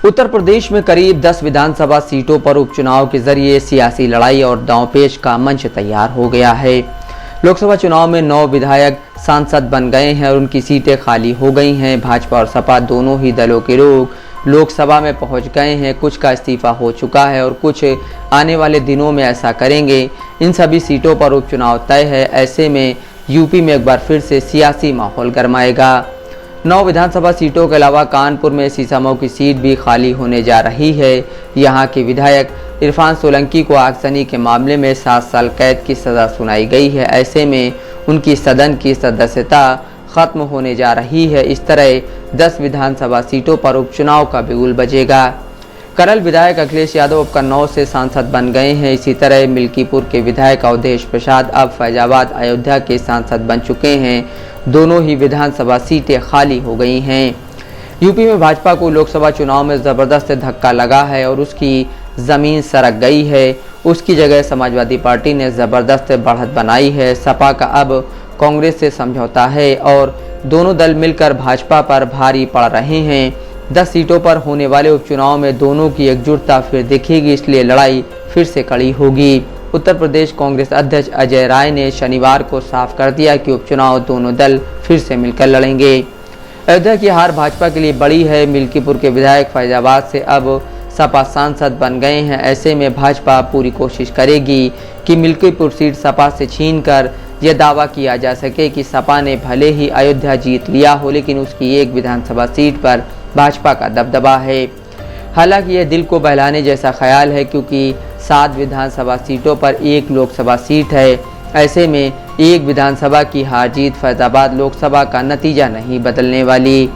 उत्तर प्रदेश में करीब 10 विधानसभा सीटों पर उपचुनाव के जरिए सियासी लड़ाई और दांवपेच का मंच तैयार हो गया है। लोकसभा चुनाव में 9 विधायक सांसद बन गए हैं और उनकी सीटें खाली हो गई हैं। भाजपा और सपा दोनों ही दलों के लोग लोकसभा में पहुंच गए हैं। कुछ का इस्तीफा हो चुका है और कुछ आने वाले दिनों में ऐसा करेंगे। इन सभी सीटों पर उपचुनाव तय है। ऐसे में यूपी में एक बार फिर से सियासी माहौल गरमाएगा। 9 विधानसभा सीटों के अलावा कानपुर में सीसामऊ की सीट भी खाली होने जा रही है। यहाँ के विधायक इरफान सोलंकी को आगजनी के मामले में 7 साल कैद की सज़ा सुनाई गई है। ऐसे में उनकी सदन की सदस्यता खत्म होने जा रही है। इस तरह 10 विधानसभा सीटों पर उपचुनाव का बिगुल बजेगा। करल विधायक अखिलेश यादव अब कन्नौज से सांसद बन गए हैं। इसी तरह मिल्कीपुर के विधायक अवधेश प्रसाद अब फैजाबाद अयोध्या के सांसद बन चुके हैं। दोनों ही विधानसभा सीटें खाली हो गई हैं। यूपी में भाजपा को लोकसभा चुनाव में ज़बरदस्त धक्का लगा है और उसकी ज़मीन सरक गई है। उसकी जगह समाजवादी पार्टी ने ज़बरदस्त बढ़त बनाई है। सपा का अब कांग्रेस से समझौता है और दोनों दल मिलकर भाजपा पर भारी पड़ रहे हैं। 10 सीटों पर होने वाले उपचुनाव में दोनों की एकजुटता फिर दिखेगी, इसलिए लड़ाई फिर से कड़ी होगी। उत्तर प्रदेश कांग्रेस अध्यक्ष अजय राय ने शनिवार को साफ कर दिया कि उपचुनाव दोनों दल फिर से मिलकर लड़ेंगे। अयोध्या की हार भाजपा के लिए बड़ी है। मिल्कीपुर के विधायक फैजाबाद से अब सपा सांसद बन गए हैं। ऐसे में भाजपा पूरी कोशिश करेगी कि मिल्कीपुर सीट सपा से छीनकर यह दावा किया जा सके कि सपा ने भले ही अयोध्या जीत लिया हो, लेकिन उसकी एक विधानसभा सीट पर भाजपा का दबदबा है। हालांकि यह दिल को बहलाने जैसा ख्याल है, क्योंकि 7 विधानसभा सीटों पर 1 लोकसभा सीट है। ऐसे में एक विधानसभा की हार जीत फैजाबाद लोकसभा का नतीजा नहीं बदलने वाली।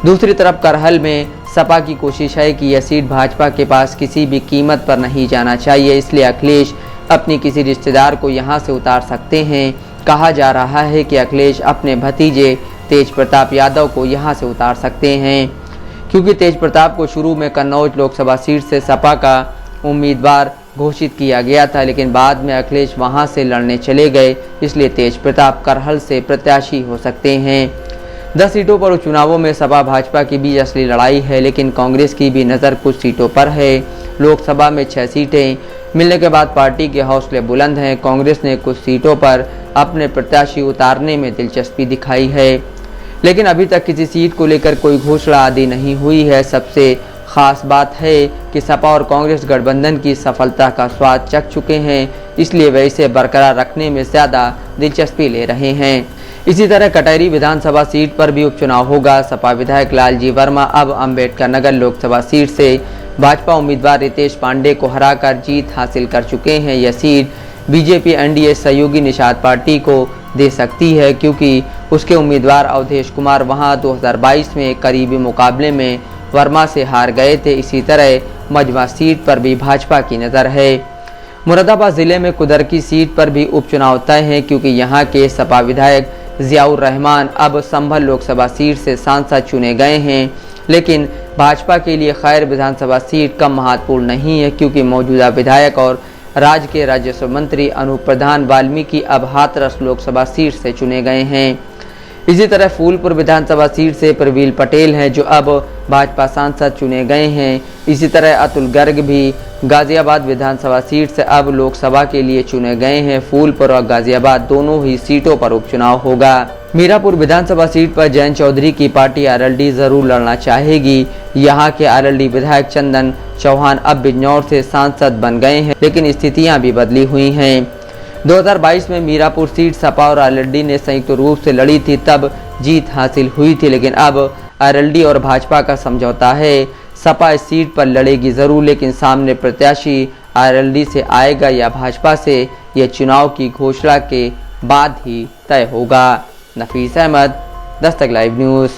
दूसरी तरफ करहल में सपा की कोशिश है कि यह सीट भाजपा के पास किसी भी कीमत पर नहीं जाना चाहिए, इसलिए अखिलेश अपनी किसी रिश्तेदार को यहां से उतार सकते हैं। कहा जा रहा है कि अखिलेश अपने भतीजे तेज प्रताप यादव को यहां से उतार सकते हैं, क्योंकि तेज प्रताप को शुरू में कन्नौज लोकसभा सीट से सपा का उम्मीदवार घोषित किया गया था, लेकिन बाद में अखिलेश वहां से लड़ने चले गए, इसलिए तेज प्रताप करहल से प्रत्याशी हो सकते हैं। 10 सीटों पर उपचुनावों में सपा भाजपा के बीच असली लड़ाई है, लेकिन कांग्रेस की भी नज़र कुछ सीटों पर है। लोकसभा में 6 सीटें मिलने के बाद पार्टी के हौसले बुलंद हैं। कांग्रेस ने कुछ सीटों पर अपने प्रत्याशी उतारने में दिलचस्पी दिखाई है, लेकिन अभी तक किसी सीट को लेकर कोई घोषणा आदि नहीं हुई है। सबसे खास बात है कि सपा और कांग्रेस गठबंधन की सफलता का स्वाद चख चुके हैं, इसलिए वे इसे बरकरार रखने में ज़्यादा दिलचस्पी ले रहे हैं। इसी तरह कटहरी विधानसभा सीट पर भी उपचुनाव होगा। सपा विधायक लालजी वर्मा अब अम्बेडकर नगर लोकसभा सीट से भाजपा उम्मीदवार रितेश पांडे को हराकर जीत हासिल कर चुके हैं। यह सीट बीजेपी एनडीए सहयोगी निषाद पार्टी को दे सकती है, क्योंकि उसके उम्मीदवार अवधेश कुमार वहां 2022 में करीबी मुकाबले में वर्मा से हार गए थे। इसी तरह मजमा सीट पर भी भाजपा की नज़र है। मुरादाबाद जिले में कुदरकी सीट पर भी उपचुनाव तय है, क्योंकि यहाँ के सपा विधायक जियाउर रहमान अब संभल लोकसभा सीट से सांसद चुने गए हैं, लेकिन भाजपा के लिए खैर विधानसभा सीट कम महत्वपूर्ण नहीं है, क्योंकि मौजूदा विधायक और राज्य के राजस्व मंत्री अनूप प्रधान वाल्मीकि अब हाथरस लोकसभा सीट से चुने गए हैं। इसी तरह फूलपुर विधानसभा सीट से प्रवील पटेल हैं, जो अब भाजपा सांसद चुने गए हैं। इसी तरह अतुल गर्ग भी गाजियाबाद विधानसभा सीट से अब लोकसभा के लिए चुने गए हैं। फूलपुर और गाजियाबाद दोनों ही सीटों पर उपचुनाव होगा। मीरापुर विधानसभा सीट पर जयंत चौधरी की पार्टी आरएलडी जरूर लड़ना चाहेगी। यहाँ के आरएलडी विधायक चंदन चौहान अब बिजनौर से सांसद बन गए हैं, लेकिन स्थितियां भी बदली हुई हैं। 2022 में मीरापुर सीट सपा और आरएलडी ने संयुक्त रूप से लड़ी थी, तब जीत हासिल हुई थी, लेकिन अब आरएलडी और भाजपा का समझौता है। सपा इस सीट पर लड़ेगी जरूर, लेकिन सामने प्रत्याशी आरएलडी से आएगा या भाजपा से, यह चुनाव की घोषणा के बाद ही तय होगा। नफीस अहमद, दस्तक लाइव न्यूज़।